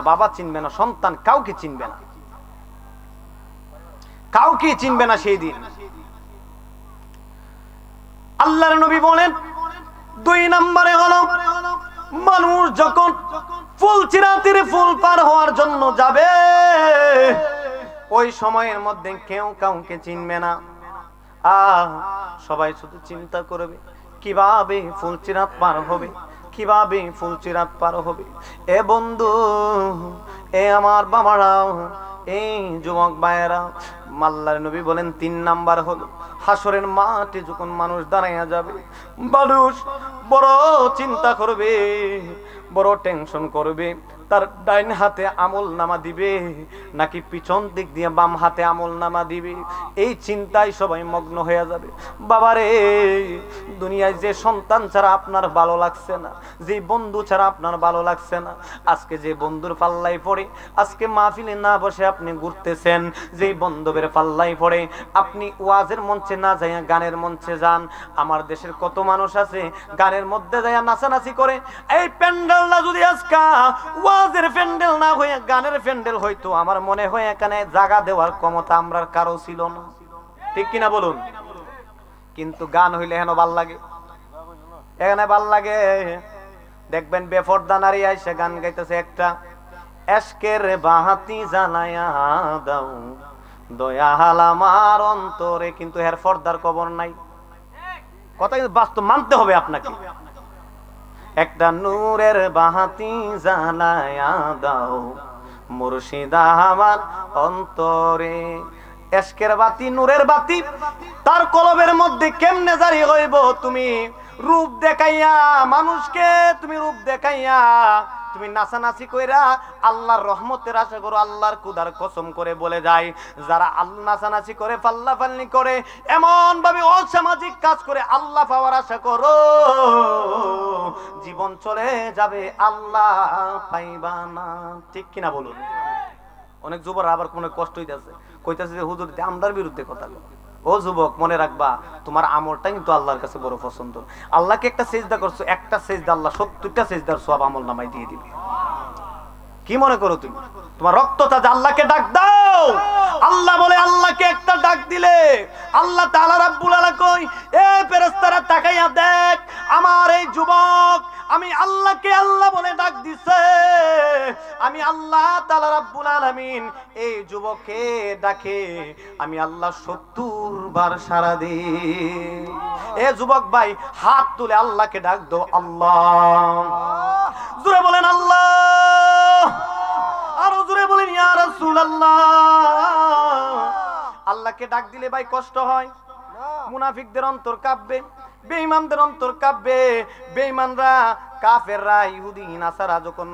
বাবা চিনবে না, সন্তান কাউকে চিনবে না, কাউকে চিনবে না সেই দিন। আল্লাহর নবী বলেন 2 নম্বরে হলো মানুষ যখন ফুলচিরাতির ফুল পার হওয়ার জন্য যাবে, ওই সময়ের মধ্যে কেউ কাউকে চিনবে না। সবাই শুধু চিন্তা করবে কিভাবে ফুলচিরাত পার হবে, কিভাবে ফুলচিরাত পার হবে। এ বন্ধু, এ আমার বাবারা, এই যুবক ভাইয়েরা, আল্লাহর নবী বলেন 3 নাম্বার হলো হাসরের মাঠে যখন মানুষ দাঁড়াইয়া যাবে, মানুষ বড় চিন্তা করবে, বড় টেনশন করবে, তার ডাইন হাতে আমল নামা দিবে নাকি পিছন দিক দিয়ে বাম হাতে আমল নামা দিবে, এই চিন্তায় সবাই মগ্ন হয়ে যাবে। বাবারে, দুনিয়ায় যে সন্তান ছাড়া আপনার ভালো লাগছে না, যে বন্ধু ছাড়া আপনার ভালো লাগছে না, আজকে যে বন্ধুর পাল্লাই পড়ে আজকে মাহফিলে না বসে আপনি ঘুরতেছেন, যে বন্ধবের পাল্লাই পড়ে আপনি ওয়াজের মঞ্চে না যাইয়া গানের মঞ্চে যান। আমার দেশের কত মানুষ আছে গানের মধ্যে যাইয়া নাচানাচি করে। এই প্যান্ডেলটা যদি আজকে ওয়াজের প্যান্ডেল না হয়ে গানের প্যান্ডেল হইতো, আমার মনে হয় এখানে জায়গা দেওয়ার ক্ষমতা আমরার কারো ছিল না, ঠিক কিনা বলুন? কিন্তু গান হইলে হেন ভাল লাগে, এখানে ভাল লাগে। দেখবেন বেফরদা নারী আইসা গান গাইতেছে একটা, এশকের বাহাতি জানায়া দাও দয়াল আমার অন্তরে, কিন্তু এর পর্দার খবর নাই। কথা কিন্তু বাস্তব মানতে হবে আপনাকে। একটা নূরের বাহাতি জানায়া দাও মুর্শিদা আমার অন্তরে, এশকের বাতি নূরের বাতি তার কলবের মধ্যে কেমনে জারি হইব? তুমি রূপ দেখাইয়া মানুষকে, তুমি রূপ দেখাইয়া তুমি নাচানাচি কইরা আল্লাহর রহমতের আশা করো। আল্লাহর কুদার কসম করে বলে যায়, যারা আল্লাহ নাচানাচি করে পাল্লা পাল্লি করে এমন ভাবে অসামাজিক কাজ করে আল্লাহ পাওয়ার আশা করো, জীবন চলে যাবে, আল্লাহ পাইবা না, ঠিক কিনা বলুন? অনেক যুবক আবার কোনো কষ্ট হইতেছে, কইতাছে যে হুজুর আমরার বিরুদ্ধে কথা বলে। ও যুবক, মনে রাখবা তোমার আমলটা কিন্তু আল্লাহর কাছে বড় পছন্দ। আল্লাহকে একটা সেজদা করছো, একটা সেজদা আল্লাহ 70টা সেজদার সওয়াব আমল নামায় দিয়ে দিবে। কি মনে করো তুমি? তোমার রক্তটা যে আল্লাহকে ডাক দাও, আল্লাহ বলে আল্লাহকে একটা ডাক দিলে আল্লাহ তাআলা রাব্বুল আলামিন কই, এ ফেরেশতারা তাকাইয়া দেখ, আমার এই যুবক আমি আল্লাহকে আল্লাহ বলে ডাক দিছে, আমি আল্লাহ তাআলা রাব্বুল আলামিন এই যুবককে ডাকে আমি আল্লাহ 70 বার সাড়া দিই। এ যুবক ভাই, হাত তুলে আল্লাহকে ডাক দাও, আল্লাহ। জোরে বলেন আল্লাহ, আরো জোরে বলেন ইয়া রাসূলুল্লাহ। আল্লাহকে ডাক দিলে ভাই কষ্ট হয়, মুনাফিকদের অন্তর কাঁপবে, বেঈমানদের অন্তর কাঁপবে। বেঈমানরা, কাফেররা, ইহুদি নাসারা যখন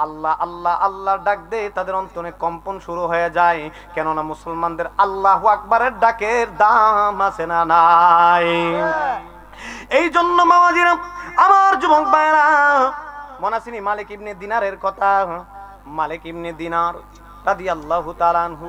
আল্লাহ আল্লাহ আল্লাহ ডাক দেয় তাদের অন্তরে কম্পন শুরু হয়ে যায়। কেননা মুসলমানদের আল্লাহু আকবারের ডাকের দাম আছে না নাই? এই জন্য মাওয়াজিরা, আমার যুবক ভাইরা, মনে আছে মালিক ইবনে দিনারের কথা? মালিক ইবনে দিনার রাদিয়াল্লাহু তাআলা আনহু,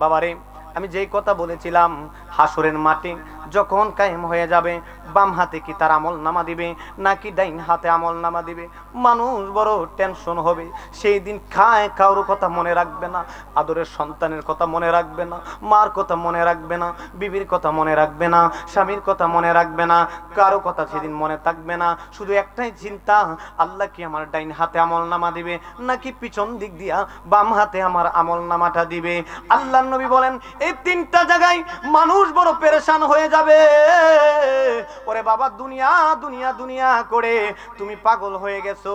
বাবারে আমি যেই কথা বলেছিলাম, হাসরের মাঠে যখন কায়েম হয়ে যাবে, বাম হাতে কি তার আমল নামা দিবে নাকি ডাইন হাতে আমল নামা দিবে? মানুষ বড় টেনশন হবে সেই দিন। খায় কারোর কথা মনে রাখবে না, আদরের সন্তানের কথা মনে রাখবে না, মার কথা মনে রাখবে না, বিবির কথা মনে রাখবে না, স্বামীর কথা মনে রাখবে না, কারো কথা সেদিন মনে থাকবে না। শুধু একটাই চিন্তা, আল্লাহ কি আমার ডাইন হাতে আমল নামা দিবে নাকি পিছন দিক দিয়া বাম হাতে আমার আমল নামাটা দিবে? আল্লাহর নবী বলেন এই 3টা জায়গায় মানুষ বড় পেরেশান হয়ে যাবে। ওরে বাবা, দুনিয়া দুনিয়া দুনিয়া করে তুমি পাগল হয়ে গেছো,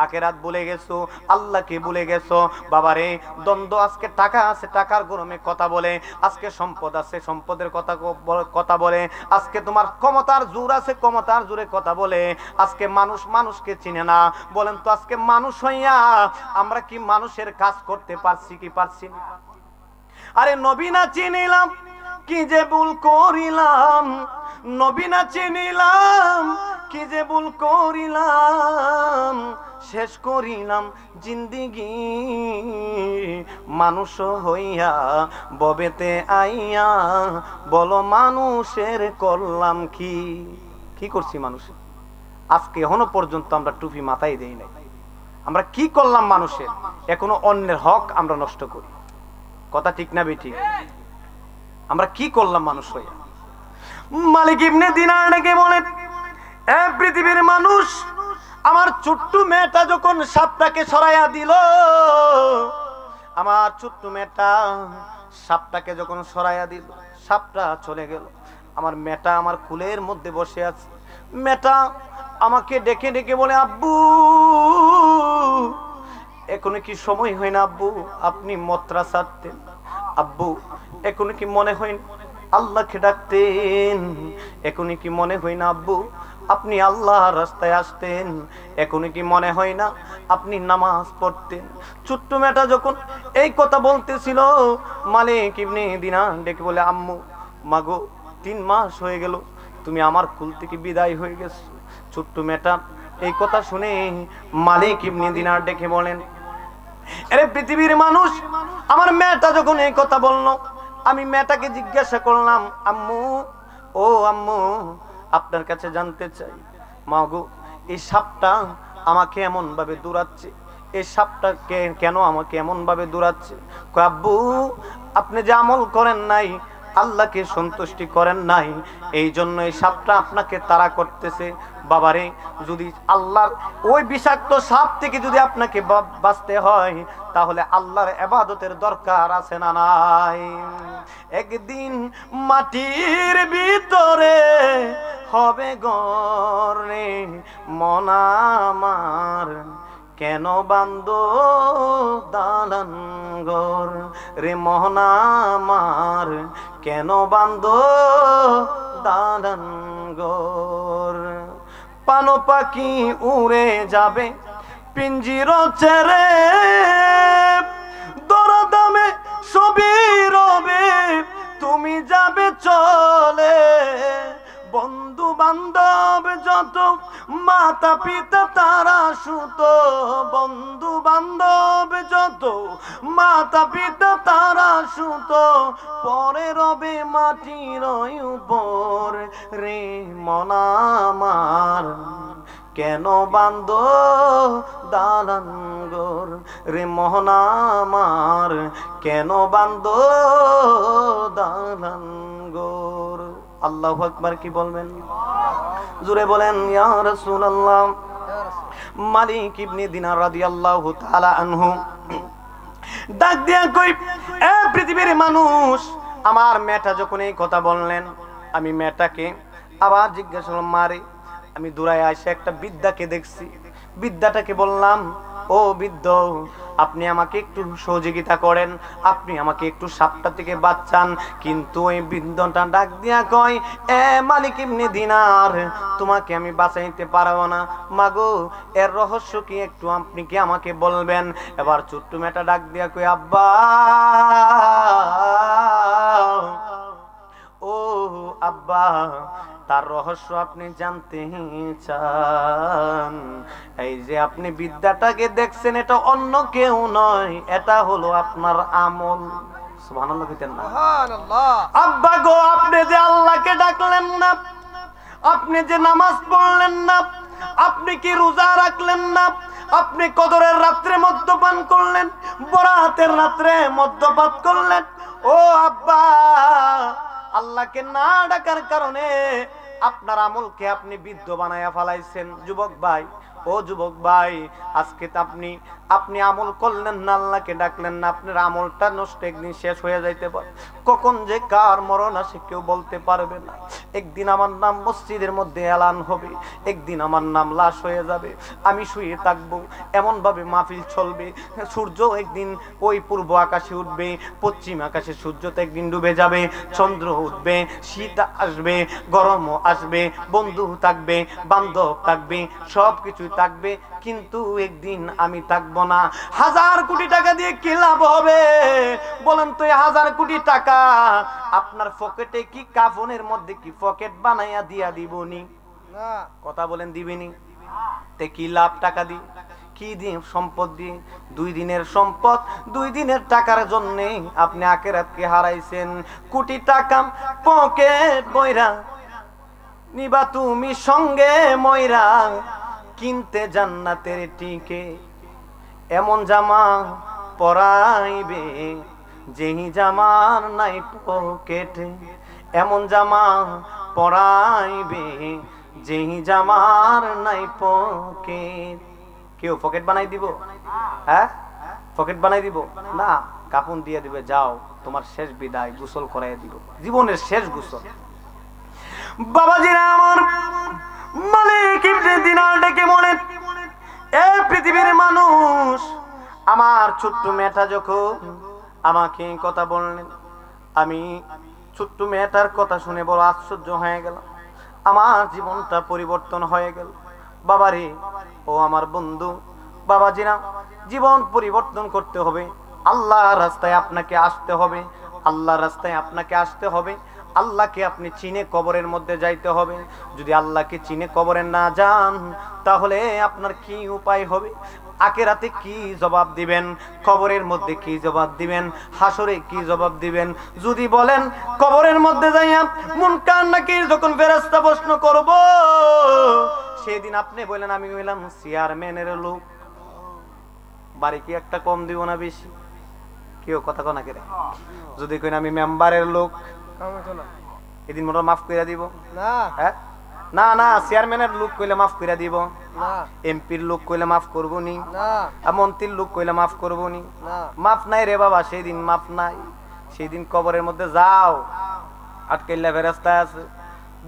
আখিরাত ভুলে গেছো, আল্লাহকে ভুলে গেছো। বাবারে, দ্বন্দ্ব, আজকে টাকা আছে টাকার গরমে কথা বলে, আজকে সম্পদ আছে সম্পদের কথা বলে, আজকে তোমার ক্ষমতার জোর আছে ক্ষমতার জোরে কথা বলে, আজকে মানুষ মানুষকে চিনে না। বলেন তো আজকে মানুষ হইয়া আমরা কি মানুষের কাজ করতে পারছি কি পারছি না? আরে নবী না চিনিলাম কি যে ভুল করিলাম, নবী না চিনিলাম কি যে ভুল করিলাম, শেষ করিলাম জিন্দিগি মানুষ হইয়া, ববেতে আইয়া বলো মানুষের করলাম কি? কি করছি মানুষ? আজকে এখনো পর্যন্ত আমরা টুপি মাথায় দেই নাই, আমরা কি করলাম মানুষের, এখনো অন্যের হক আমরা নষ্ট করি। কথা ঠিক না বেঠিক? আমরা কি করলাম মানুষ হয়ে? মালিক ইবনে দিনার ডেকে বলেন, এ পৃথিবীর মানুষ, আমার ছোট্ট মেয়েটা যখন সাপটাকে সরাইয়া দিল, আমার ছোট্ট মেয়েটা সাপটাকে যখন সরাইয়া দিল, সাপটা চলে গেল। আমার মেয়েটা আমার কুলের মধ্যে বসে আছে। মেয়েটা আমাকে ডেকে ডেকে বলে, আব্বু এখনো কি সময় হয় না আব্বু আপনি মত্রা ছাড়তেন? আব্বু এখনো কি মনে হয় আল্লাহকে ডাকতেন? এখনই কি মনে হয় না আব্বু আপনি আল্লাহর রাস্তায় আসতেন? এখনই কি মনে হয় না আপনি নামাজ পড়তেন? ছোট্ট মেয়েটা যখন এই কথা বলতেছিল, মালিক ইবনে দিনার ডেকে বলে, আম্মু মাগো 3 মাস হয়ে গেল তুমি আমার কুল থেকে বিদায় হয়ে গেছো। ছোট্ট মেয়েটা এই কথা শুনে মালিক ইবনে দিনার ডেকে বলেন, আরে পৃথিবীর মানুষ, আমার মেয়েটা যখন এই কথা বলল, আমি মেয়েটাকে জিজ্ঞাসা করলাম, আম্মু ও আম্মু আপনার কাছে জানতে চাই, মাগো এই সাপটা আমাকে এমন ভাবে দৌড়াচ্ছে, এই সাপটা কেন আমাকে এমন ভাবে দৌড়াচ্ছে? কয় আব্বু আপনি যে আমল করেন নাই, আল্লাহকে সন্তুষ্টি করেন নাই, এই জন্য এই সাপটা আপনাকে তাড়া করতেছে। বাবারে, যদি আল্লাহর ওই বিষাক্ত সাপ থেকে যদি আপনাকে বাঁচতে হয়, তাহলে আল্লাহর ইবাদতের দরকার আছে না নাই? একদিন মাটির ভিতরে হবে ঘর রে মন আমার, কেন বান্দো দালান ঘর রে মন আমার, কেন বান্দো দালান ঘর। পানো পাখি উড়ে যাবে পিঞ্জির ছেড়ে, দরদামে সবই রবে তুমি যাবে চলে। বন্ধু বান্ধব যত মাতা পিতা তারা সুত, বন্ধু বান্ধব যত মাতা পিতা তারা সুত, পরে রবে মাটির উপর রে মন আমার, কেন বান্ধ দালান ঘর রে মন আমার, কেন বান্ধ দালান ঘর। আল্লাহু আকবার কি বলবেন? জোরে বলেন ইয়া রাসূলুল্লাহ। মালিক ইবনে দিনার রাদিয়াল্লাহু তাআলা আনহু ডাক দিয়া কই, এ পৃথিবীর মানুষ, আমার মেয়েটা যখন এই কথা বললেন, আমি মেয়েটাকে আবার জিজ্ঞাসা করলাম, মারে আমি দূরায় এসে একটা বৃদ্ধাকে দেখছি। বৃদ্ধাটাকে বললাম, ও বৃদ্ধ আপনি আমাকে একটু সহযোগিতা করেন, আপনি আমাকে একটু সাপটা থেকে বাঁচান। কিন্তু ওই বৃদ্ধটা ডাক দিয়া কয়, এ মালিক ইবনে দিনার, তোমাকে আমি বাঁচাইতে পারবো না। মাগো এর রহস্য কি একটু আপনি কি আমাকে বলবেন? এবার ছোট্ট মেয়েটা ডাক দিয়া কয়, আব্বা ও আব্বা, তার রহস্য আপনি জানতে চান? এই যে আপনি বিদ্যাটাকে দেখছেন, এটা অন্য কেউ নয়, এটা হলো আপনার আমল। সুবহানাল্লাহ কইতেন না? সুবহানাল্লাহ। আব্বা গো, আপনি যে আল্লাহকে ডাকলেন না, আপনি যে নামাজ পড়লেন না, আপনি কি রোজা রাখলেন না, আপনি কদরের রাত্রে মদ্যপান করলেন, বরাতের রাত্রে মদ্যপান করলেন, ও আব্বা আল্লাহকে না ডাকার কারণে আপনার আমলকে আপনি বৃদ্ধ বানায়া ফেলাইছেন। যুবক ভাই, ও যুবক ভাই, আজকে তো আপনি আমল করলেন না, আল্লাহকে ডাকলেন না, আপনার আমলটা নষ্ট, একদিন শেষ হয়ে যাইতে পারে। কখন যে কার মরণ আসে কেউ বলতে পারবে না। একদিন আমার নাম মসজিদের মধ্যে এলান হবে, একদিন আমার নাম লাশ হয়ে যাবে, আমি শুয়ে থাকবো, এমন ভাবে মাহফিল চলবে। সূর্য একদিন ওই পূর্ব আকাশে উঠবে, পশ্চিম আকাশে সূর্য তো একদিন ডুবে যাবে, চন্দ্র উঠবে, শীত আসবে, গরমও আসবে, বন্ধু থাকবে, বান্ধব থাকবে, সব কিছুই থাকবে, কিন্তু একদিন আমি থাকবো না। 1000 কোটি টাকা দিয়ে কি লাভ হবে বলেন তো? 1000 কোটি টাকা আপনার পকেটে কি কাফনের মধ্যে কি পকেট বানাইয়া দিয়া দিবনি? না। কথা বলেন, দিবেনি? তে কি লাভ টাকা দি? কি দিন সম্পদ দি? 2 দিনের সম্পদ, 2 দিনের টাকার জন্য আপনি আখিরাতকে হারাইছেন। কোটি টাকা পকেট বইরা নিবা তুমি সঙ্গে ময়রা, কিনতে জান্নাতের টিকে এমন জামা পরাইবে যেই জামার নাই পকেটে, এমন জামা পরাইবে যেই জামার নাই পকেট। কেউ পকেট বানাই দিব? হ্যাঁ, পকেট বানাই দিব না, কাফন দিয়ে দিবে, যাও তোমার শেষ বিদায়, গোসল করাই দিব, জীবনের শেষ গোসল। বাবাজিরা আমার, মালিক ইবনে দিনার ডেকে বলেন, এ পৃথিবীর মানুষ, আমার ছোট্ট মেয়েটা যখন আমাকে কথা বললেন, আমি ছোট্ট মেয়েটার কথা শুনে বড় আশ্চর্য হয়ে গেল, আমার জীবনটা পরিবর্তন হয়ে গেল। বাবারে, ও আমার বন্ধু, বাবাজিরা, জীবন পরিবর্তন করতে হবে, আল্লাহর রাস্তায় আপনাকে আসতে হবে, আল্লাহর রাস্তায় আপনাকে আসতে হবে। আল্লাহকে আপনি চিনে কবরের মধ্যে যাইতে হবে। যদি আল্লাহকে চিনে কবরে না যান, তাহলে আপনার কি উপায় হবে? আখিরাতে কি জবাব দিবেন? কবরের মধ্যে কি জবাব দিবেন? হাসরে কি জবাব দিবেন? যদি বলেন কবরের মধ্যে যাইয়া মুনকার নাকির যখন ফেরেশতা প্রশ্ন করব, সেদিন আপনি বলেন আমি হইলাম চেয়ারম্যানের লোক, বাড়ি কি একটা কম দিব না বেশি? কেউ কথা কনা করে? যদি কইন আমি মেম্বারের লোক, এদিন মনে মাফ করে দিব না? হ্যাঁ, না না, চেয়ারম্যানের লোক কইলে মাফ করে দিব না, এমপির লোক কইলে মাফ করবো নি না, মন্ত্রীর লোক কইলে মাফ করবো নি না, মাফ নাই রে বাবা, সেই দিন মাফ নাই। সেই দিন কবরের মধ্যে যাও, আটকাইলা ফেরেশতা আছে,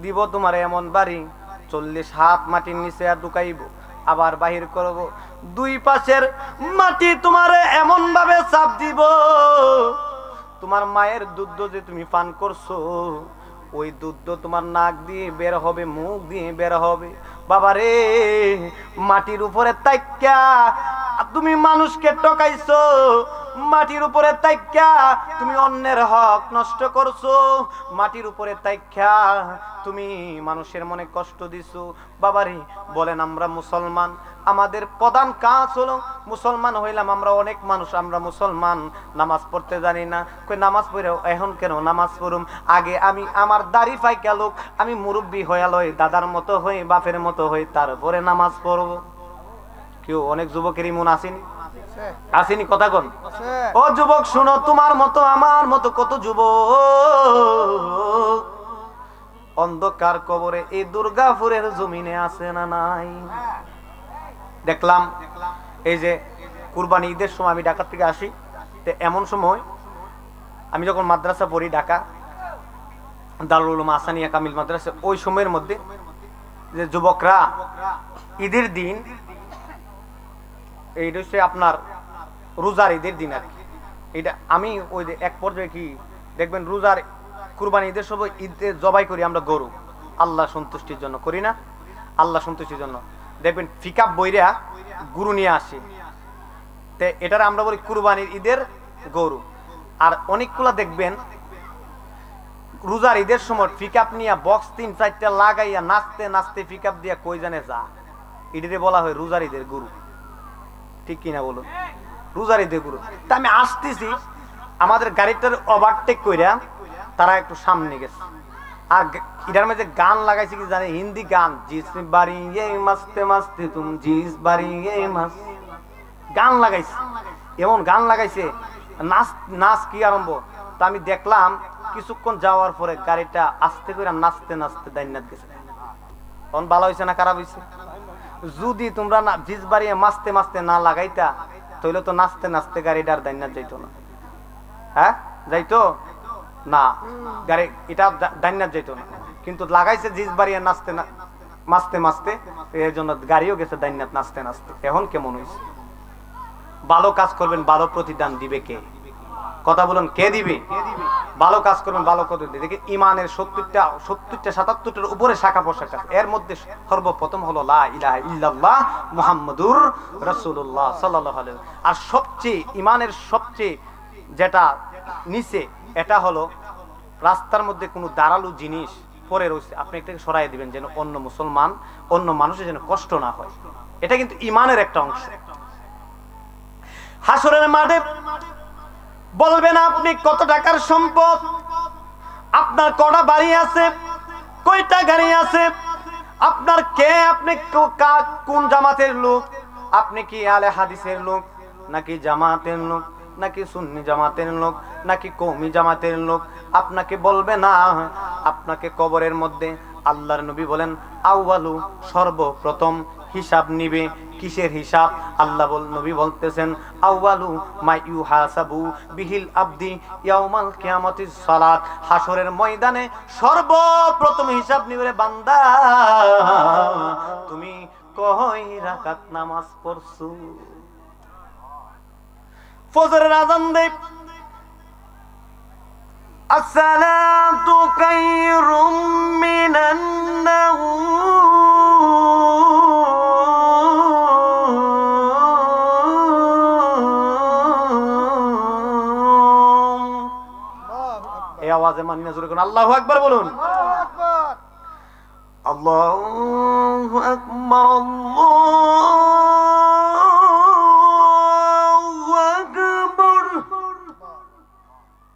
দিব তোমার এমন বাড়ি 40 হাত মাটির নিচে আর ঢুকাইব, আবার বাহির করব, দুই পাশের মাটি তোমার এমন ভাবে চাপ দিব, তোমার মায়ের দুধ যে তুমি পান করছো, ওই দুধ তোমার নাক দিয়ে বের হবে, মুখ দিয়ে বের হবে। বাবারে, মাটির উপরে তাইক্কা তুমি মানুষকে টকাইছো, মাটির উপরে তাইক্কা তুমি অন্যের হক নষ্ট করছো, মাটির উপরে তাইক্কা তুমি মানুষের মনে কষ্ট দিছো। বাবারে, বলেন আমরা মুসলমান, আমাদের প্রধান কাজ হলো মুসলমান হইলাম আমরা, অনেক মানুষ আমরা মুসলমান, নামাজ পড়তে জানি না। কই নামাজ পড়ে এখন কেন নামাজ পড়ুম? আগে আমি আমার দাড়ি ফাইকা লোক, আমি মুরব্বী হইয়া লই, দাদার মতো হই, বাপের মতো হই, তারপরে নামাজ পড়ব। কেউ অনেক যুবকেরই মন আসেনি? আসেনি? কথা কোন? ও যুবক শুনো, তোমার মতো আমার মতো কত যুবক অন্ধকার কবরে এই দুর্গাপুরের জমিনে আছে না নাই? দেখলাম এই যে কুরবানি ঈদের সময় আমি ঢাকা থেকে আসি, তো এমন সময় আমি যখন মাদ্রাসা পড়ি, ঢাকা দারুল উলুম আসানিয়া কামিল মাদ্রাসা, ওই সময়ের মধ্যে যে যুবকরা ঈদের দিন, এইটা হচ্ছে আপনার রোজার ঈদের দিন আর কি, এটা আমি ওই এক পর্যায়ে কি দেখবেন, রোজার কুরবানি ঈদের সময় ঈদে জবাই করি আমরা গরু, আল্লাহ সন্তুষ্টির জন্য করি না? আল্লাহ সন্তুষ্টির জন্য দেখবেন পিকআপ বইরা গরু নিয়ে আসে, তো এটার আমরা বলি কুরবানির ঈদের গরু। আর অনেকগুলা দেখবেন রোজার ঈদের সময় পিকআপ নিয়ে বক্স 3-4টা লাগাইয়া নাচতে নাচতে পিকআপ দিয়া কই জানে যা, এটারে বলা হয় রোজার ঈদের গরু। ঠিক কিনা বলুন? রোজার ঈদের গরু। তা আমি আসতেছি, আমাদের গাড়িটার ওভারটেক কইরা তারা একটু সামনে গেছে, আর এটার মধ্যে গান লাগাইছে কি জানে, হিন্দি গান, জিস বাড়ি মাস্তে মাস্তে তুম জিস বাড়ি মাস, গান লাগাইছে, এমন গান লাগাইছে, নাচ নাচ কি আরম্ভ। তা আমি দেখলাম কিছুক্ষণ যাওয়ার পরে গাড়িটা আস্তে করে নাচতে নাচতে দাইনাত গেছে। তখন ভালো হয়েছে না খারাপ হয়েছে? যদি তোমরা না জিস বাড়িয়ে মাস্তে মাস্তে না লাগাইতা, তাহলে তো নাচতে নাচতে গাড়িটার দাইনাত যাইতো না। হ্যাঁ, যাইতো না, গাড়ি এটা দাইনাত যাইতো না, কিন্তু লাগাইছে জিস বাড়িয়ে নাচতে না মাস্তে মাস্তে, এর জন্য গাড়িও গেছে দাইনাত নাচতে নাচতে। এখন কেমন হয়েছে? ভালো কাজ করবেন, ভালো প্রতিদান দিবে কে? কথা বলুন, কে দিবে? ভালো কাজ করবেন, ভালো করে দিবে। দেখি ইমানের 70-77টার উপরে শাখা পোশাক আছে, এর মধ্যে সর্বপ্রথম হলো লা ইলাহা ইল্লাল্লাহ মুহাম্মাদুর রাসূলুল্লাহ সাল্লাল্লাহু আলাইহি ওয়াসাল্লাম। আর সবচেয়ে ইমানের সবচেয়ে যেটা নিচে, এটা হলো রাস্তার মধ্যে কোনো দাঁড়ালো জিনিস পরে রয়েছে, আপনি এটাকে সরাই দিবেন যেন অন্য মুসলমান, অন্য মানুষের যেন কষ্ট না হয়। এটা কিন্তু ইমানের একটা অংশ। হাসরের মাঠে বলবেন আপনি কত টাকার সম্পদ, আপনার কটা বাড়ি আছে, কয়টা গাড়ি আছে, আপনার কে, আপনি কোন জামাতের লোক, আপনি কি আলে হাদিসের লোক, নাকি জামাতের লোক, নাকি সুন্নি জামাতের লোক, নাকি কওমি জামাতের লোক, আপনাকে বলবে না। আপনাকে কবরের মধ্যে আল্লাহর নবী বলেন আউয়ালু, সর্বপ্রথম হিসাব নিবে। কিসের হিসাব? আল্লাহ নবী বলতেছেন আউয়ালু মা ইউহাসাবু বিহিল আবদি ইয়াউমাল কিয়ামাতিস সালাত। হাসরের ময়দানে সর্বপ্রথম হিসাব নিবে বান্দা, তুমি কয় রাকাত নামাজ পড়ছো। ফজরের আযান দেয়, আসসালাতু খায়রুম মিনান নাওম। এই আওয়াজে মানিনা জোরে কোন আল্লাহু আকবার বলুন। আল্লাহু আকবার, আল্লাহু আকবার।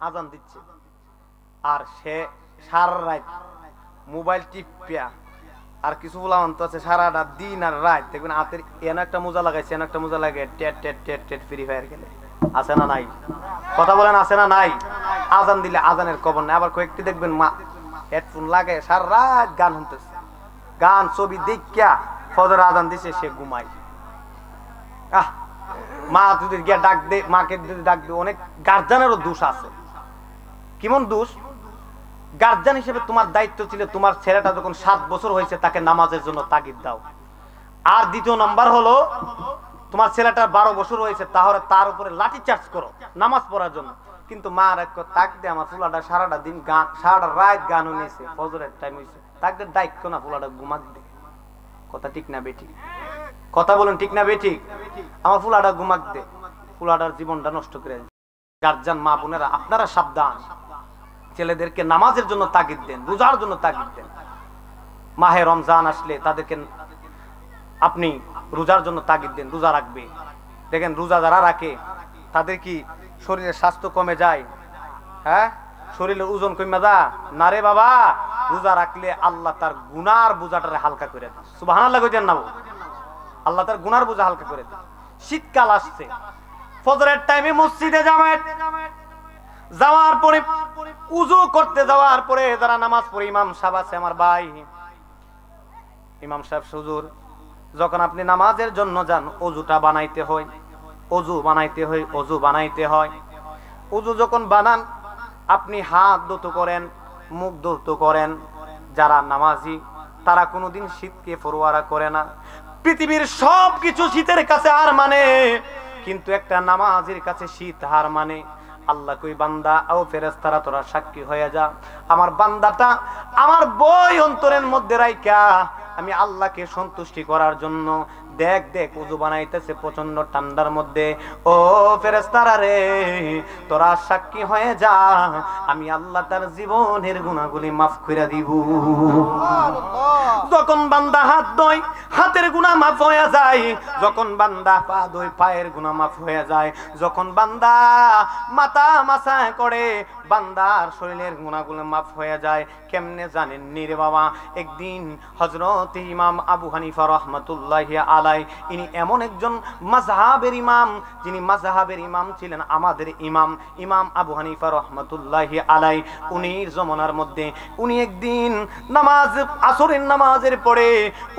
আযান দিচ্ছে আর সে সারা রাত মোবাইল টিপিয়া, আর কিছু বলাম তো আছে সারাটা দিন আর রাত দেখবেন হাতের এন একটা মোজা লাগাইছে, এন একটা মোজা লাগে, TET TET TET TET free fire খেলে। আছে না নাই? কথা বলেন আছে না নাই? আজান দিলে আজানের খবর নাই। আবার কয়েকটি দেখবেন মা হেডফোন লাগায় সারা রাত গান শুনতেছে, গান ছবি দেখিয়া ফজর আজান দিছে সে ঘুমায়। মা যদি গিয়া ডাক দে, মাকে যদি ডাক দে, অনেক গার্জিয়ানেরও দোষ আছে। কেমন দোষ? গার্জিয়ান হিসেবে তোমার দায়িত্ব ছিল তোমার ছেলেটা যখন 7 বছর হয়েছে তাকে নামাজের জন্য তাগিদ দাও। আর দ্বিতীয় নাম্বার হলো তোমার ছেলেটা 12 বছর হয়েছে, তাহলে তার উপরে লাঠি চার্জ করো নামাজ পড়ার জন্য। কিন্তু মা রাখ তাক দে, আমার ফুলাটা সারাটা দিন গান, সারাটা রাত গান হয়েছে, ফজরের টাইম হয়েছে, তাক দে দায়িত্ব না, ফুলাটা ঘুমাক দে। কথা ঠিক না বেঠিক? কথা বলুন ঠিক না বেঠিক? আমার ফুলাটা ঘুমাক দে, ফুলাটার জীবনটা নষ্ট করে। গার্জিয়ান মা বোনেরা আপনারা সাবধান, ছেলেদেরকে নামাজের জন্য তাগিদ দেন, রোজার জন্য তাগিদ দেন। মাহে রমজান আসলে তাদেরকে আপনি রোজার জন্য তাগিদ দেন, রোজা রাখবে। দেখেন রোজা যারা রাখে তাদের কি শরীরের স্বাস্থ্য কমে যায়? হ্যাঁ, শরীরের ওজন কমে যায় না রে বাবা। রোজা রাখলে আল্লাহ তার গুনার বোঝাটারে হালকা করে দেন। সুবহানাল্লাহ কইতেন না? আল্লাহ তার গুনার বোঝা হালকা করে দেন। শীতকাল আসছে, ফজরের টাইমে মসজিদে যাওয়ার পরে উযু করতে যাওয়ার পরে যারা নামাজ পড়ে, ইমাম সাহেব আছে আমার ভাই, ইমাম সাহেব হুজুর, যখন আপনি নামাজের জন্য যান ওযুটা বানাইতে হয়, ওযু বানাইতে হয়, ওযু বানাইতে হয়। ওযু যখন বানান আপনি হাত ধুতো করেন, মুখ ধুতো করেন। যারা নামাজি তারা কোনোদিন শীতকে পরোয়া করে না। পৃথিবীর সবকিছু শীতের কাছে হার মানে, কিন্তু একটা নামাজের কাছে শীত হার মানে। আল্লাহ কই বান্দা ও ফেরেশতারা তোরা সাক্ষী হয়ে যা, আমার বান্দাটা আমার বই অন্তরের মধ্যে রাইখা আমি আল্লাহকে সন্তুষ্টি করার জন্য দেখ দেখ ওযু বানাইতেছে প্রচন্ড ঠান্ডার মধ্যে। ও ফেরেশতারা রে, তোরা সাক্ষী হয়ে যা, আমি আল্লাহ তার জীবনের গুনাহগুলি মাফ করে দিব। যখন বান্দা হাত ধোয় হাতের গুনাহ মাফ হয়ে যায়, যখন বান্দা পা ধোয় পায়ের গুনাহ মাফ হয়ে যায়, যখন বান্দা মাথা মাসা করে বান্দার শরীরের গুনাহগুলো মাফ হয়ে যায়। কেমনে জানেন নি রে বাবা? একদিন হযরত ইমাম আবু হানিফা রাহমাতুল্লাহি আলাই, ইনি এমন একজন মাযহাবের ইমাম, যিনি মাযহাবের ইমাম ছিলেন আমাদের ইমাম, ইমাম আবু হানিফা রাহমাতুল্লাহি আলাই। উনির জমানার মধ্যে উনি একদিন নামাজ, আসরের নামাজের পরে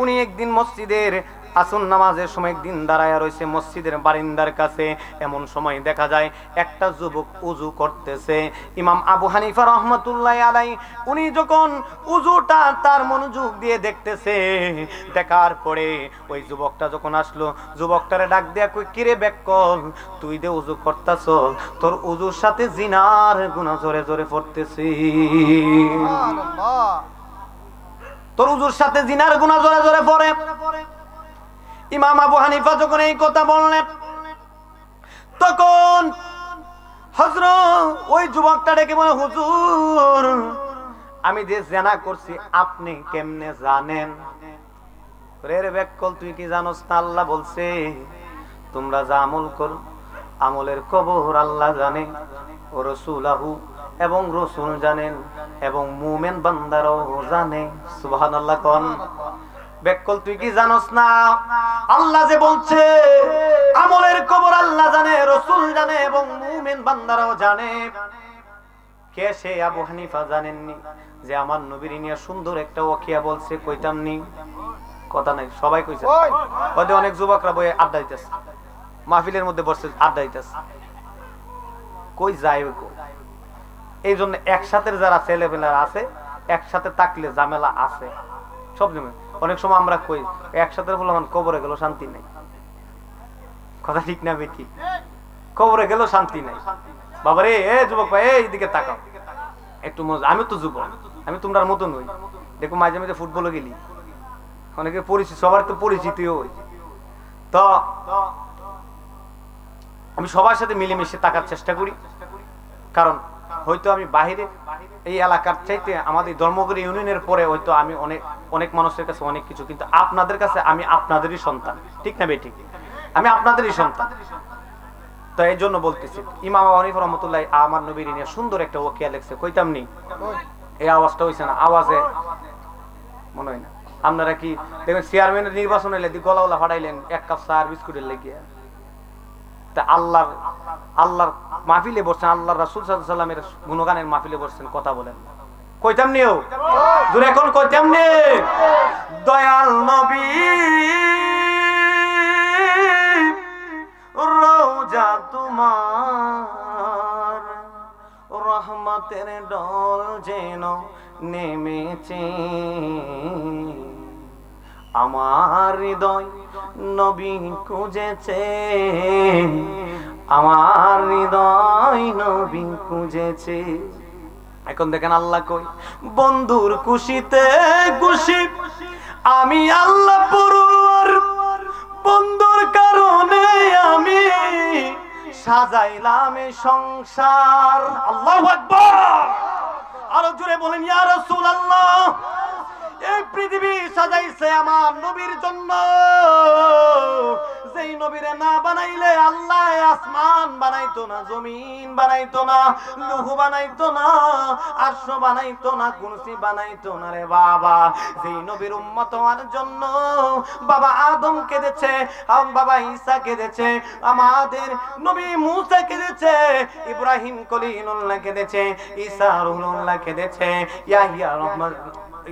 উনি একদিন মসজিদের আসর নামাজের সময় একদিন দাঁড়ায়া রয়েছে মসজিদের বারিন্দার কাছে। এমন সময় দেখা যায় একটা যুবক উযু করতেছে। ইমাম আবু হানিফা রাহমাতুল্লাহি আলাই উনি যখন উযুটা তার মনোযোগ দিয়ে দেখতেছে, দেখার পরে ওই যুবকটা যখন আসলো, যুবকটারে ডাক দিয়া কই, কিরে বেকল, তুই যে উযু করতাছ, তোর উযুর সাথে জিনার গুনাহ জোরে জোরে পড়তেছি। সুবহানাল্লাহ, তোর উযুর সাথে জিনার গুনাহ জোরে জোরে পড়ে। ইমাম আবু হানিফা যখন এই কথা বললেন, তখন হযরত ওই যুবকটা ডেকে বলে, হুজুর আমি যে জিনা করছি আপনি কেমনে জানেন? রে বেকল, তুই কি জানোস না? আল্লাহ বলছে তোমরা যা আমল করো আমলের কবর আল্লাহ জানে, ও রাসূলুহু এবং রাসূল জানেন, এবং মুমিন বান্দারাও জানে। সুবহানাল্লাহ কোন। বেকল তুই কি জানোস না আল্লাহ যে বলছে আমলের কবর আল্লাহ জানে, রাসূল জানে এবং মুমিন বান্দারাও জানে। কে সে? আবু হানিফা জানেননি যে আমার নবীর নিয়ে সুন্দর একটা ওয়াকিয়া বলছে? কইতাম নি, কথা নাই, সবাই কইছে। ওই অনেক যুবকরা বয়ে আড্ডা দিতেছে, মাহফিলের মধ্যে বসে আড্ডা দিতেছে, কই যায় কই? এই জন্য একসাথে যারা ছেলেপেলা আছে একসাথে থাকলে ঝামেলা আছে সব জমে। অনেক সময় আমরা কই একসাথে বললাম কবরে গেল শান্তি নাই, কথা ঠিক না বেটি? কবরে গেল শান্তি নাই। বাবারে এ যুবক ভাই এইদিকে তাকাও একটু মজা। আমি তো যুবক, আমি তোমরার মতো নই। দেখো মাঝে মাঝে ফুটবলে গেলি, অনেকে পরিচিত, সবার তো পরিচিত হই। তো আমি সবার সাথে মিলেমিশে থাকার চেষ্টা করি, কারণ হয়তো আমি বাহিরে এই এলাকার চাইতে আমাদের ধর্মগড় ইউনিয়নের পরে হয়তো আমি অনেক অনেক মানুষের কাছে অনেক কিছু, কিন্তু আপনাদের কাছে আমি আপনাদেরই সন্তান, ঠিক না বেঠিক? আমি আপনাদেরই সন্তান। তো এই জন্য বলতেছি, ইমাম আবু হানিফা রাহমাতুল্লাহ আমার নবীর নিয়ে সুন্দর একটা ওয়াকিয়া লিখছে, কইতাম নি? এই আওয়াজটা হইছে না, আওয়াজে মনে হয় না। আপনারা কি দেখবেন চেয়ারম্যানের নির্বাচন হইলে গলাওয়ালা ফাটাইলেন এক কাপ চা আর বিস্কুটের লেগে? তা আল্লাহর মাহফিলে বসছেন, আল্লাহর রাসূল সাল্লাল্লাহু আলাইহি ওয়াসাল্লামের গুণগানের মাহফিলে বসছেন, কথা বলেন কইতাম নিও জোরে এখন কইতাম নি? দয়াল নবী রওজা তোমার রহমতের ডল যেন নেমেছে, আমার হৃদয় নবী খুঁজেছে, আমার হৃদয় নবী খুঁজেছে। এখন দেখেন আল্লাহ কই, বন্ধুর খুশিতে খুশি আমি আল্লাহ পরওয়ার, বন্ধুর কারণে আমি সাজাইলাম সংসার। আল্লাহু আকবার, আরো জোরে বলেন ইয়া রাসূলুল্লাহ। এই পৃথিবী সাজাইছে আমার নবীর জন্য, যেই নবীরে না বানাইলে আল্লাহ আসমান বানাইতো না, জমিন বানাইতো না, লৌহ বানাইতো না, আরশ বানাইতো না, কুরসি বানাইতো না রে বাবা। যেই নবীর উম্মত হওয়ার জন্য বাবা আদম কেঁদেছে, বাবা ঈসা কেঁদেছে, আমাদের নবী মুসা কেঁদেছে, ইব্রাহিম খলিলুল্লাহ কেঁদেছে, ঈসা রুহুল্লাহ কেঁদেছে, ইয়াহিয়া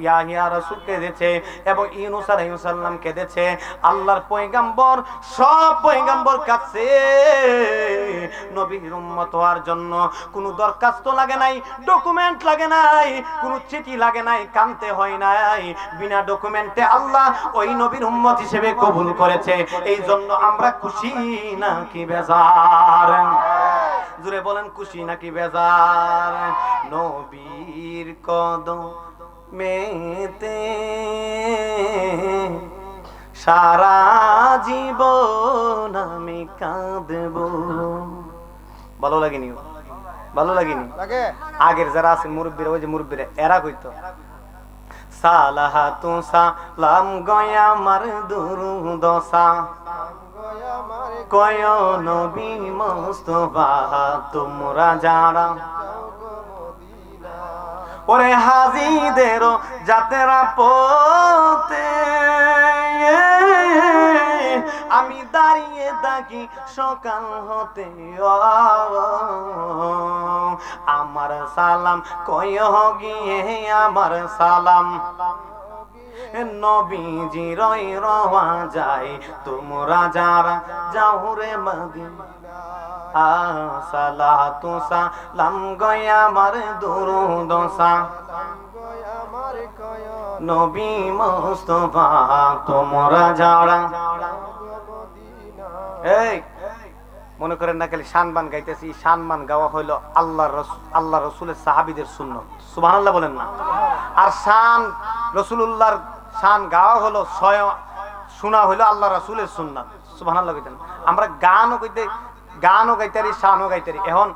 ইয়াহিয়া রাসূল কেঁদেছে এবং ইউনূস আলাইহিস সালাম কেঁদেছে। আল্লাহর পয়গম্বর সব পয়গম্বর কাছে নবীর উম্মত হওয়ার জন্য কোনো দরখাস্ত লাগে নাই, ডকুমেন্ট লাগে নাই, কোনো চিঠি লাগে নাই, কানতে হয় নাই। বিনা ডকুমেন্টে আল্লাহ ওই নবীর উম্মত হিসেবে কবুল করেছে। এই জন্য আমরা খুশি নাকি বেজার? জোরে বলেন খুশি নাকি বেজার? নবীর কদম মেতে সারা জীবন আমি কাঁদব। ভালো লাগেনি? ভালো লাগেনি? আগের যারা আছে মুরব্বীরা, ওই যে মুরব্বীরা, এরা কইতো সালাহাতু সালাম গয়া মার দুরুদসা কয় নবী মুস্তাফা তোমরা যারা, ওরে হাজিদেরও জাতেরা পথে আমি দাঁড়িয়ে থাকি সকাল হতে, আমার সালাম কয় গিয়ে আমার সালাম নবীজি রই রওয়া যায় তোমরা যারা যাও রে মদিনা। সালাতু সালাম গয়া আমার দুরুদ নবী মুস্তাফা তোমরা যারা। এই মনে করেন না খালি শানবান গাইতেছি, শানবান গাওয়া হইলো আল্লাহ রসুলের সাহাবীদের সুন্নাত। সুবহানাল্লাহ বলেন না? আর শান রাসূলুল্লাহর শান গাওয়া হলো শোনা হইলো আল্লাহ রাসূলের সুন্নাত। সুবহানাল্লাহ কইতেন। আমরা গানও গাইতারি, শানও গাইতারি। এখন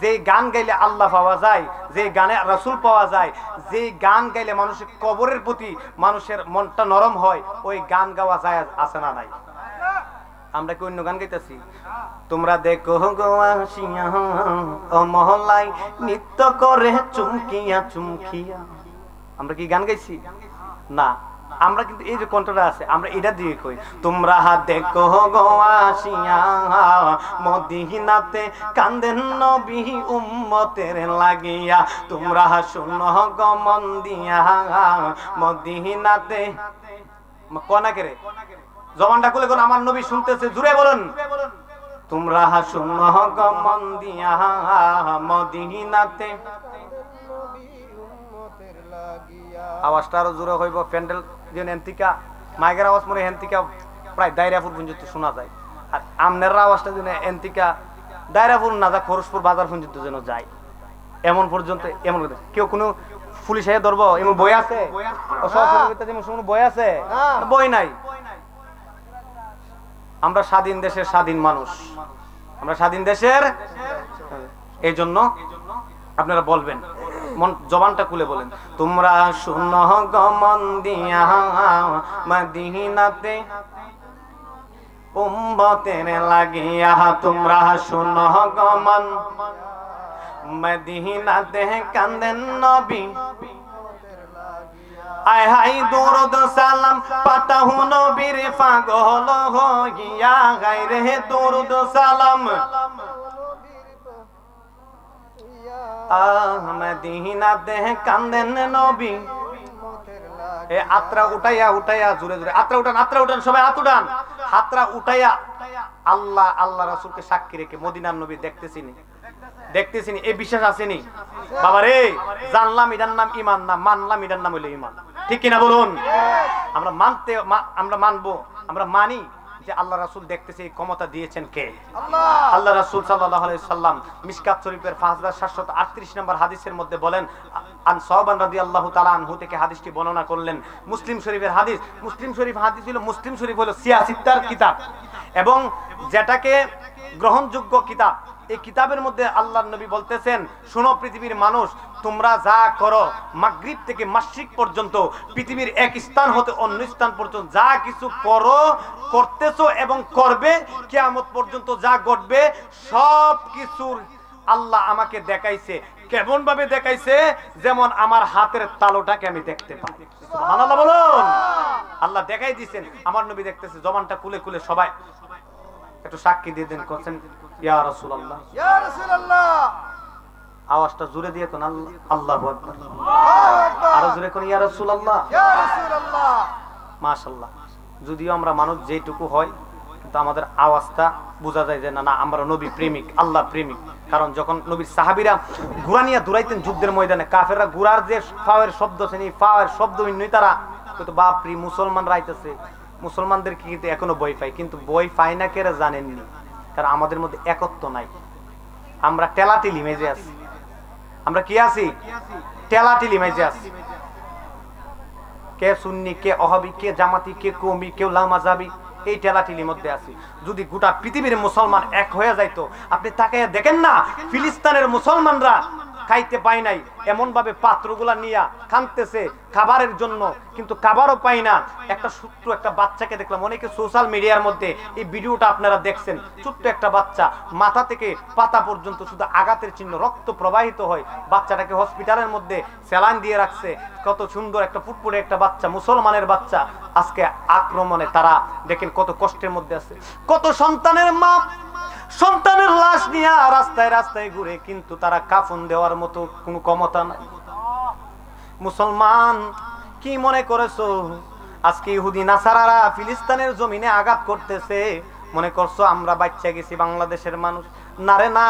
যে গান গাইলে আল্লাহ পাওয়া যায়, যে গানে রাসূল পাওয়া যায়, যে গান গাইলে মানুষের কবরের প্রতি মানুষের মনটা নরম হয়, ওই গান গাওয়া যায় আছে না নাই? আমরা কি অন্য গান গাইতেছি? তোমরা দেখো গো আসিয়া ও মহল্লায় নৃত্য করে চুমকিয়া চুমকিয়া, আমরা কি গান গাইছি? না। আমরা কিন্তু এই যে কণ্ঠটা আছে আমরা এটা দিয়ে কই, তোমরা দেখো গো আসিয়া মদিনাতে কান্দেন নবী উম্মতের লাগিয়া, তোমরা শুনো গো মন দিয়া মদিনাতে। কোনা করে জবানটা খুলে কোন আমার নবী শুনতেছে, জুড়ে বলুন, তোমরা শুনো গো মন দিয়া মদিনাতে। আওয়াজটা আরো জোরে হইব, প্যান্ডেল যেন এন্তিকা মাইকের আওয়াজ মনে এন্তিকা প্রায় দায়রাপুর পর্যন্ত শোনা যায়, আর আমনের আওয়াজটা যেন এন্তিকা দায়রাপুর না যায় খরচপুর বাজার পর্যন্ত যেন যায়, এমন পর্যন্ত। এমন কেউ কোনো পুলিশ এসে ধরবো এমন বই আছে? বই আছে? বই নাই। আমরা স্বাধীন দেশের স্বাধীন মানুষ, আমরা স্বাধীন দেশের, এই জন্য আপনারা বলবেন, মন জবানটা খুলে বলেন, তোমরা শুনো গো মন দিয়া মদিনাতে উম্মতের লাগিয়া, তোমরা শুনো গো মন মদিনাতে কান্দেন নবী। আয় হাই দরুদ সালাম পাঠাও নবীর পাগল হইয়া, গায়রে দরুদ সালাম মদিনাতে কান্দেন নবী। এ আত্রা উঠাইয়া উঠাইয়া জোরে জোরে আত্রা উঠান, আত্রা উঠান, সবাই হাত উঠান, হাতরা উঠাইয়া আল্লাহ আল্লাহ রাসূলকে সাক্ষী রেখে মদিনার নবী দেখতেছিনি, দেখতেছিনি, এই বিশ্বাস আসেনি বাবা রে। জানলাম এটার নাম ঈমান না, মানলাম এটার নাম হইলো ঈমান, ঠিক কিনা বলুন? আমরা মানতে, আমরা মানবো, আমরা মানি যে আল্লাহ রাসূল দেখতেছে, এই ক্ষমতা দিয়েছেন কে? আল্লাহ। আল্লাহ রাসূল সাল্লাল্লাহু আলাইহি সাল্লাম মিশকাত শরীফের 5738 নম্বর হাদিসের মধ্যে বলেন, আন সাহাবান রাদিয়াল্লাহু তাআলা আনহু থেকে হাদিসটি বর্ণনা করলেন। মুসলিম শরীফের হাদিস, মুসলিম শরীফ হাদিস হলো, মুসলিম শরীফ হলো সিয়াসিত্তার কিতাব, এবং যেটাকে গ্রহণযোগ্য কিতাব। এই কিতাবের মধ্যে আল্লাহর নবী বলতেছেন, শোনো পৃথিবীর মানুষ, তোমরা যা করো মাগরিব থেকে মাশরিক পর্যন্ত, পৃথিবীর এক স্থান হতে অন্য স্থান পর্যন্ত যা কিছু করো, করতেছো এবং করবে, কিয়ামত পর্যন্ত যা ঘটবে সব কিছুর আল্লাহ আমাকে দেখাইছে। কেমন ভাবে দেখাইছে? যেমন আমার হাতের তালুটাকে আমি দেখতে পাই। সুবহানাল্লাহ বলুন। আল্লাহ দেখাই দিয়েছেন, আমার নবী দেখতেছে। জবানটা খুলে খুলে সবাই একটু সাক্ষী দিয়ে দেন, করছেন ইয়া রাসূলুল্লাহ, ইয়া রাসূলুল্লাহ। আওয়াজটা জোরে দিয়ে কোন আল্লাহু আকবার, আরো জোরে কোন ইয়া রাসূলুল্লাহ, ইয়া রাসূলুল্লাহ। মাশাআল্লাহ। যদিও আমরা মানুষ যেটুকু হয়, কিন্তু আমাদের আওয়াজটা বোঝা যায় যে না না আমরা নবী প্রেমিক, আল্লাহ প্রেমিক। কারণ যখন নবীর সাহাবীরা ঘোড়া নিয়ে দৌড়াইতেন যুদ্ধের ময়দানে, কাফেররা ঘোড়ার যে ফাওয়ের শব্দ শুনি, ফাওয়ের শব্দ হইনই তারা কত বাপরি মুসলমানরা আইতেছে। মুসলমানদের কি কিন্তু এখনো বই পাই, কিন্তু বই পাই না কেরা জানেননি, কারণ আমাদের মধ্যে একত্ব নাই। আমরা টেলাটিলি মেজে আছি। আমরা কি আছি? টেলাটিলি মেজে আছি। কে সুন্নি, কে ওহাবি, কে জামাতি, কে কওমি, কে লামাযাবি, এই টেলাটিলির মধ্যে আছি। যদি গোটা পৃথিবীর মুসলমান এক হয়ে যাইতো, আপনি তাকাইয়া দেখেন না, ফিলিস্তিনের মুসলমানরা খাইতে পায় নাই, এমন ভাবে পাত্রগুলা নিয়ে খানতেছে খাবারের জন্য, কিন্তু খাবারও পায় না। একটা ছোট্ট একটা বাচ্চাকে দেখলাম, অনেকে সোশ্যাল মিডিয়ার মধ্যে এই ভিডিওটা আপনারা দেখছেন। ছোট্ট একটা বাচ্চা, মাথা থেকে পাতা পর্যন্ত শুধু আঘাতের চিহ্ন, রক্ত প্রবাহিত হয়। বাচ্চাটাকে হসপিটালের মধ্যে স্যালাইন দিয়ে রাখছে। কত সুন্দর একটা ফুটফুটে একটা বাচ্চা, মুসলমানের বাচ্চা, আজকে আক্রমণে তারা দেখেন কত কষ্টের মধ্যে আছে। কত সন্তানের মা সন্তানের লাশ নিয়ে রাস্তায় রাস্তায় ঘুরে, কিন্তু তারা কাফন দেওয়ার মতো কোনো ক্ষমতা নাই। মুসলমান কি মনে করেছো আজকে ইহুদি নাসারারা ফিলিস্তিনের জমিনে আঘাত করতেছে, মনে করছো আমরা বাচ্চা গেছি বাংলাদেশের মানুষ? না রে না।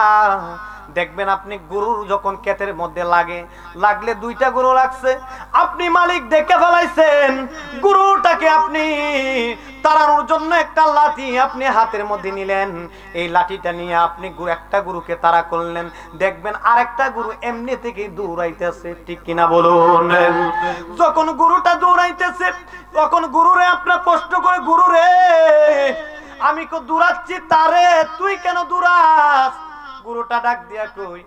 দেখবেন আপনি গরুর যখন ক্ষেতের মধ্যে লাগলে দুইটা গরু লাগছে, আপনি মালিক দেখে ফেলাইছেন, গরুটাকে আপনি তাড়ানোর জন্য একটা লাঠি আপনি হাতের মধ্যে নিলেন। এই লাঠিটা নিয়ে আপনি একটা গরুকে তাড়া করলেন, দেখবেন আরেকটা গরু এমনি থেকে দৌড়াইতেছে, ঠিক কিনা বলুন? যখন গরুটা দৌড়াইতেছে তখন গরুরে আপনার প্রশ্ন করে, গরু রে আমি কো দৌড়াচ্ছি, তারে তুই কেন দৌড়াস? গুরুটা ডাক দিয়া কই,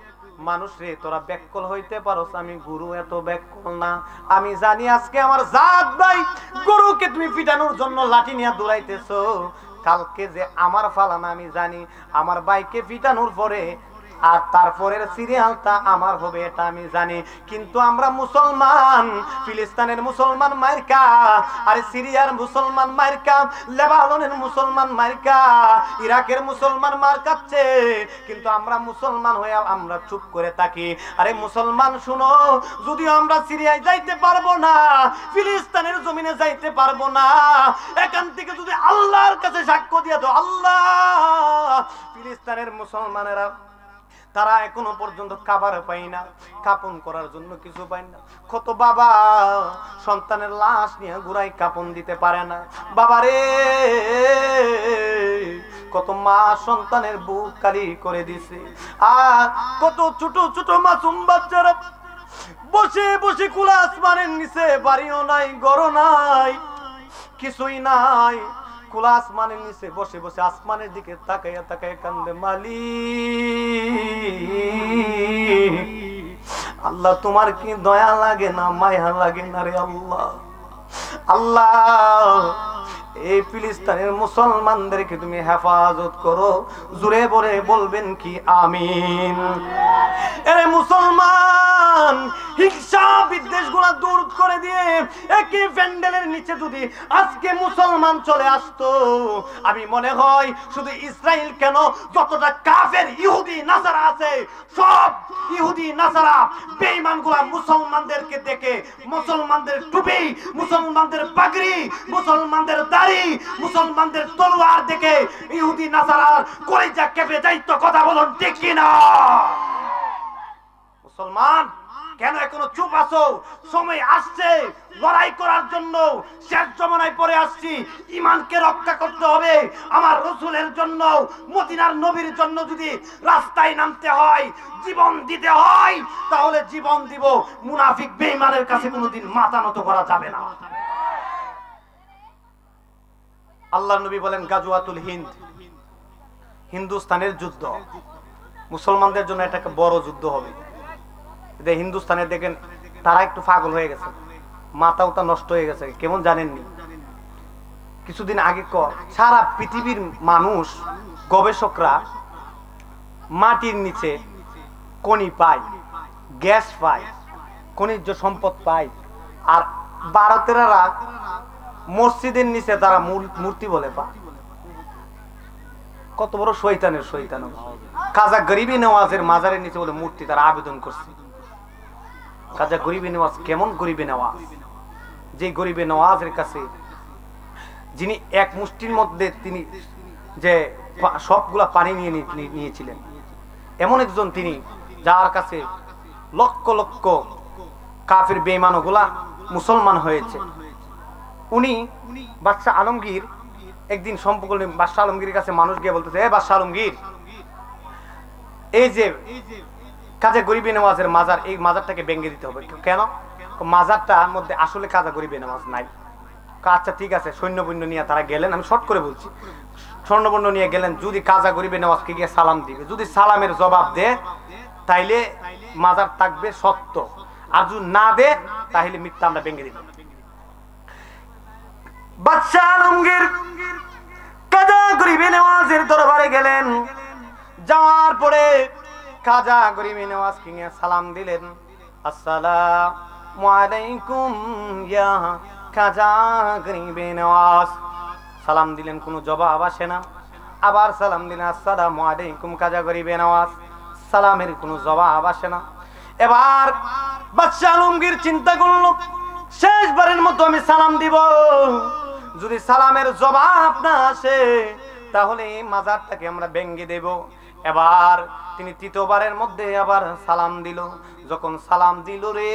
মানুষ রে তোরা ব্যাককল হইতে পারোস, আমি গুরু এত ব্যাককল না। আমি জানি আজকে আমার জাত ভাই গরুকে তুমি পিটানোর জন্য লাঠি নিয়ে দৌড়াইতেছো, কালকে যে আমার ফালানা আমি জানি। আমার ভাইকে পিটানোর পরে আর তারপরের সিরিয়ালটা আমার হবে, এটা আমি জানি। কিন্তু আমরা মুসলমান, ফিলিস্তিনের মুসলমান মাইরকা, আর সিরিয়ার মুসলমান মাইরকা, লেবাননের মুসলমান মাইরকা, ইরাকের মুসলমান মার কাচ্ছে, কিন্তু আমরা মুসলমান হয়ে আমরা চুপ করে থাকি। আরে মুসলমান শুনো, যদিও আমরা সিরিয়ায় যাইতে পারবো না, ফিলিস্তিনের জমিনে যাইতে পারবো না, এখান থেকে যদি আল্লাহর কাছে সাক্ষ্য দিয়ে দাও, আল্লাহ, ফিলিস্তিনের মুসলমানেরা তারা এখনো পর্যন্ত খাবার পায় না, কাপন করার জন্য কিছু পায় না। কত বাবা সন্তানের লাশ নিয়ে ঘুরাই কাপন দিতে পারে না। বাবারে, কত মা সন্তানের বুক খালি করে দিছে। আর কত ছোট ছোট মাসুম বাচ্চারা বসে বসে খোলা আসমানের নিচে, বাড়িও নাই, ঘরও নাই, কিছুই নাই, খোলা আসমানের নিচে বসে বসে আসমানের দিকে তাকাইয়া তাকাইয়া কান্দে, মালিক আল্লাহ তোমার কি দয়া লাগে না, মায়া লাগে না রে আল্লাহ? আল্লাহ এই ফিলিস্তিনের মুসলমানদেরকে তুমি হেফাজত করো। জোরে বলে বলবেন কি আমিন? এরে মুসলমান, হিংসা বিদ্বেষ গুলা দূর করে দিয়ে একই প্যান্ডেলের নিচে যদি আজকে মুসলমান চলে আসতো, আমি মনে হয় শুধু ইসরায়েল কেন, যতটা কাফের ইহুদি নাসারা আছে, সব ইহুদি নাসারা বেঈমান গুলা মুসলমানদেরকে দেখে, মুসলমানদের টুপি, মুসলমানদের পাগড়ি, মুসলমানদের দাড়ি, মুসলমানদের তলোয়ার দেখে ইহুদি নাসারার কলিজা কেঁপে যাইতো। কথা বলুন ঠিক কিনা? মুসলমান কেন এখনো চুপ আছো? সময় আসছে লড়াই করার জন্য, শেষ জমানায় পড়ে আসছি, ঈমানকে রক্ষা করতে হবে। আমার রাসূলের জন্য, মদিনার নবীর জন্য যদি রাস্তায় নামতে হয়, জীবন দিতে হয়, তাহলে জীবন দিব। মুনাফিক বেঈমানের কাছে কোনোদিন মাথা নত করা যাবে না। আল্লাহর নবী বলেন গাজওয়াতুল হিন্দ, হিন্দুস্তানের যুদ্ধ, মুসলমানদের জন্য এটা একটা বড় যুদ্ধ হবে। হিন্দুস্তানে দেখেন তারা একটু পাগল হয়ে গেছে, মাথা উতা নষ্ট হয়ে গেছে, কেমন জানেননি? কিছুদিন আগে সারা পৃথিবীর মানুষ, গবেষকরা মাটির নিচে খনি পায়, গ্যাস পায়, খনিজ সম্পদ পায়, আর ভারতেরা মসজিদের নিচে তারা মূর্তি বলে পায়। কত বড় শয়তানের শয়তান! খাজা গরিবি নওয়াজের মাজারের নিচে বলে মূর্তি তারা আবেদন করছে। খাজা গরিবি নওয়াজ কেমন গরিবি নওয়াজ? যে গরিবি নওয়াজের কাছে, যিনি এক মুষ্টির মধ্যে তিনি যে সবগুলা পানি নিয়ে নিয়েছিলেন, এমন একজন তিনি, যার কাছে লক্ষ লক্ষ কাফির বেঈমানগুলা মুসলমান হয়েছে। উনি বাদশাহ আলমগীর একদিন সম্পর্ক, বাদশাহ আলমগীরের কাছে মানুষ গিয়ে বলতেছে, এ বাদশাহ আলমগীর, এই যে খাজা গরিবি নওয়াজের মাজার, এই মাজারটাকে ভেঙে দিতে হবে। কেন? মাজারটার মধ্যে আসলে খাজা গরিবি নওয়াজ নাই। আচ্ছা ঠিক আছে। সৈন্যবৈন্য নিয়ে তারা গেলেন, আমি শর্ট করে বলছি, স্বর্ণবর্ণ নিয়ে গেলেন, যদি খাজা গরিবি নওয়াজকে গিয়ে সালাম দিবে, যদি সালামের জবাব দে তাইলে মাজার থাকবে সত্য, আর যদি না দে তাহলে মিথ্যা, আমরা ভেঙে দিব। বাদশাহ আলমগীর খাজা গরিবি নওয়াজের দরবারে গেলেন। যাওয়ার পরে খাজা গরিবি নওয়াজ কিনে সালাম দিলেন, আসসালামু আলাইকুম ইয়া খাজা গরিবি নওয়াজ। সালাম দিলেন, কোনো জবাব আসে না। আবার সালাম দিলেন, আসসালামু আলাইকুম খাজা গরিবি নওয়াজ। সালামের কোনো জবাব আসে না। এবার বাদশাহ আলমগীর চিন্তা করলো, শেষবারের মতো আমি সালাম দিব, যদি সালামের জবাব না আসে তাহলে মাজারটাকে আমরা ভেঙে দেব। এবার তিনি তৃতীয়বারের মধ্যে আবার সালাম দিল। যখন সালাম দিল রে,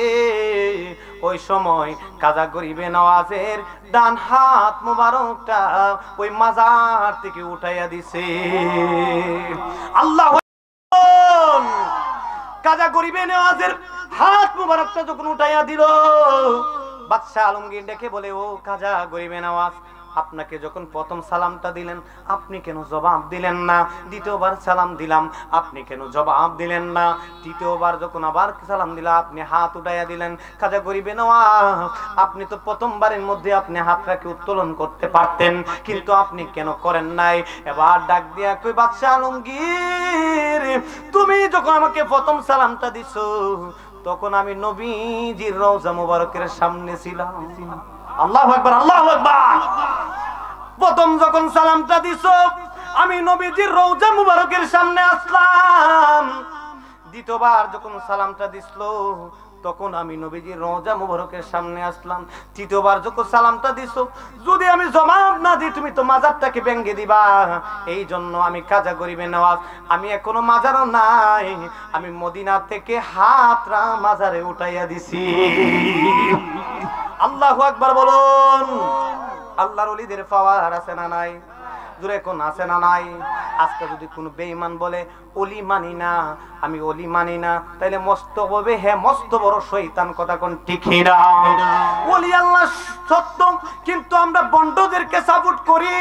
ওই সময় খাজা গরিবে নওয়াজের ডান হাত মুবারকটা ওই মাজার থেকে উঠাইয়া দিছে। আল্লাহু আকবার! খাজা গরিবে নওয়াজের হাত মুবারকটা যখন উঠাইয়া দিল, বাদশাহ আলমগীর ডেকে বলে, ও খাজা গরিবে নওয়াজ, আপনাকে যখন প্রথম সালামটা দিলেন আপনি কেন জবাব দিলেন না? দ্বিতীয়বার সালাম দিলাম আপনি কেন জবাব দিলেন না? তৃতীয়বার যখন আবার সালাম দিলাম আপনি হাত উঠাইয়া দিলেন। খাজা গরিবে নওয়াজ, আপনি তো প্রথমবারের মধ্যে আপনি হাতটাকে উত্তোলন করতে পারতেন, কিন্তু আপনি কেন করেন নাই? এবার ডাক দিয়া কই, বাদশা আলমগীর, তুমি যখন আমাকে প্রথম সালামটা দিছো তখন আমি নবীজির রওজা মুবারকের সামনে ছিলাম। আল্লাহু আকবার, আল্লাহু আকবার। প্রথম যখন সালামটা দিছো আমি নবীজির রওজা মুবারকের সামনে আসলাম। দ্বিতীয়বার যখন সালামটা দিছলো তখন আমি নবীজির রওজা মুবারকের সামনে আসলাম। তৃতীয়বার যখন সালামটা দিছো যদি আমি জবাব না দিই তুমি তো মাজারটাকে ভেঙে দিবা। এই জন্য আমি খাজা গরিবে নওয়াজ, আমি এখনো মাজারও নাই, আমি মদিনা থেকে হাতরা মাজারে উঠাইয়া দিছি। আল্লাহু আকবার বলুন। আল্লাহর ওলিদের পাওয়ার আছে না নাই? জোরে কোন আছে না নাই? আজকে যদি কোনো বেঈমান বলে ওলি মানি না, আমি ওলি মানি না, তাইলে মস্ত হবে হে মস্ত বড় শয়তান। কথা কোন ঠিক না? ওলি আল্লাহ সত্য, কিন্তু আমরা বন্ডদেরকে সাপোর্ট করি।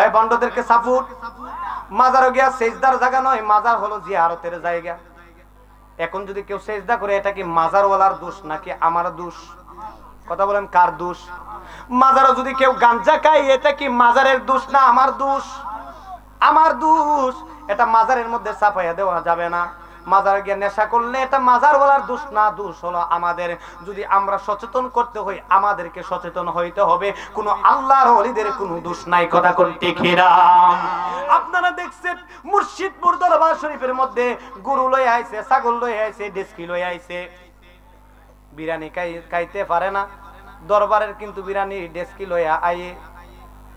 এই বন্ডদেরকে সাপোর্ট। মাজারে গিয়া সেজদার জায়গা নয়, মাজার হলো জিয়ারতের জায়গা। এখন যদি কেউ সেজদা করে এটা কি মাজারওয়ালার দোষ নাকি আমার দোষ? কথা বলেন, কার দোষ? মাজারে যদি কেউ গাঞ্জা খায় এটা কি মাজারের দোষ না আমার দোষ? আমার দোষ। এটা মাজারের মধ্যে চাপাইয়া দেওয়া যাবে না। মাজারে গিয়ে নেশা করলে এটা মাজারওয়ালার দোষ না, দোষ হলো আমাদের। যদি আমরা সচেতন করতে হই আমাদেরকে সচেতন হইতে হবে, কোনো আল্লাহর ওলিদের কোনো দোষ নাই। কথা কোন ঠিক না? আপনারা দেখছেন মুর্শিদপুর দরবার শরীফের মধ্যে গরু লই আইছে, ছাগল লই আইছে, ডেস্কি লই আইছে, বিরিয়ানি খাইতে পারে না দরবারের, কিন্তু বিরিয়ানি ডেস্কি লইয়া আইয়ে।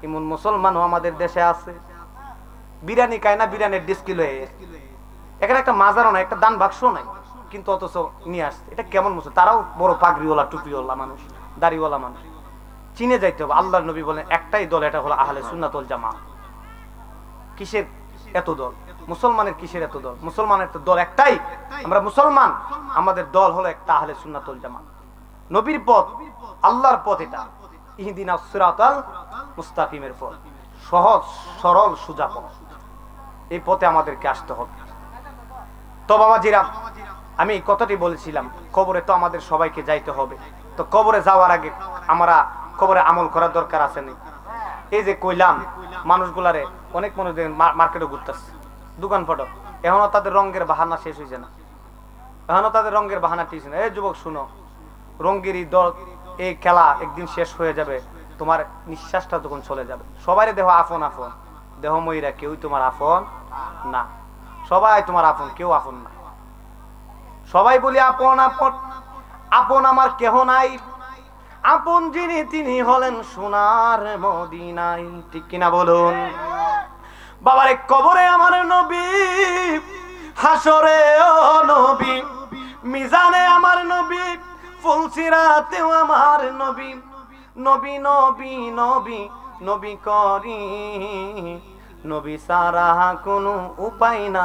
এমন মুসলমানও আমাদের দেশে আছে, বিরিয়ানি খায় না, বিরিয়ানির ডেস্কি লইয়া। এখানে একটা মাজারও নাই, একটা দান বাক্সও নাই, কিন্তু অথচ নিয়ে আসছে। এটা কেমন মুসলমান? তারাও বড় পাগড়িওয়ালা, টুপিওয়ালা মানুষ, দাড়িওয়ালা মানুষ। চিনে যাইতে হবে। আল্লাহর নবী বলেন একটাই দল, এটা হলো আহলে সুন্নাত ওয়াল জামাত। কিসের এত দল? মুসলমানের কিসের এত দল? মুসলমানের তো দল একটাই, আমরা মুসলমান। আমাদের দল হলো একটা, আহলে সুন্নাত ওয়াল জামাত। নবীর পথ, আল্লাহর পথ, এটা ইহদিনাস সিরাতাল মুস্তাকিমের পথ, সহজ সরল সোজা পথ। এই পথে আমাদেরকে আসতে হবে। তো বাবাজিরা, আমি এই কথাটি বলেছিলাম, কবরে তো আমাদের সবাইকে যাইতে হবে। তো কবরে যাওয়ার আগে আমরা কবরে আমল করার দরকার আছে না? এই যে কইলাম মানুষগুলারে, অনেক মানুষ মার্কেটে ঘুরতেছে, দোকানপাটও, এখনো তাদের রঙের বাহানা শেষ হয়েছে না, এখনো তাদের রঙের বাহানা টিকছে না। এই যুবক শুনো, রঙের এই খেলা একদিন শেষ হয়ে যাবে। তোমার নিঃশ্বাসটা যখন চলে যাবে, সবাই দেহ আপন আপন, দেহ ময়রা, কেউই তোমার আপন না। সবাই তোমার আপন, কেউ আপন না। সবাই বলি আপন আপন, আপন আমার কেহ নাই। আপন যিনি তিনি হলেন সোনার মদিনায়। ঠিক কিনা বলুন? বাবারে কবরে আমার নবী, হাসরে ও নবী, মিজানে আমার নবী, ফুলসিরাতেও আমার নবী। নবী নবী নবী নবী করি, নবী সারা কোনো উপায় না।